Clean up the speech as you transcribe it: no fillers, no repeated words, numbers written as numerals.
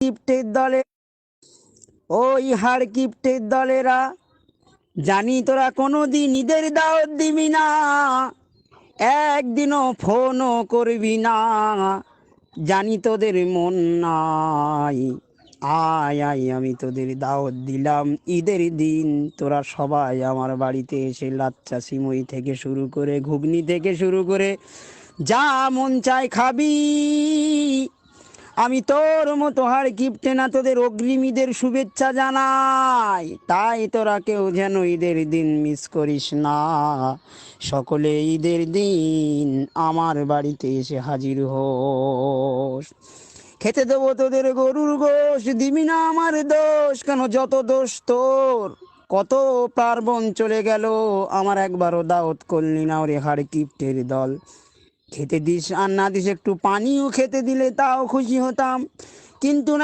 কিপ্টের দলে, ওই হাড় কিপ্টের দলেরা, জানি তোরা কোনোদিন ঈদের দাওয়াত দিবি না, একদিনও ফোনও করবি না, জানি তোদের মন নাই। আয় আয় আমি তোদের দাওয়াত দিলাম ঈদের দিন, তোরা সবাই আমার বাড়িতে এসে লাচ্চা সিমুই থেকে শুরু করে ঘুগনি থেকে শুরু করে যা মন চায় খাবি। আমি তোর মতো হাড় কিপ্টে না, তোদের অগ্রিম ঈদের শুভেচ্ছা জানাই। তাই তোরা কেউ যেন ঈদের দিন মিস করিস না, সকলে ঈদের দিন আমার বাড়িতে এসে হাজির হোস। খেতে দেবো তোদের গরুর গোশ, দিবি না আমার দোষ, কেন যত দোষ তোর। কত পার্বণ চলে গেল, আমার একবারও দাওয়াত করলি না ওরে হাড় কিপ্টের দল। খেতে দিস আর না দিস একটু পানিও খেতে দিলে তাও খুশি হতাম, কিন্তু না।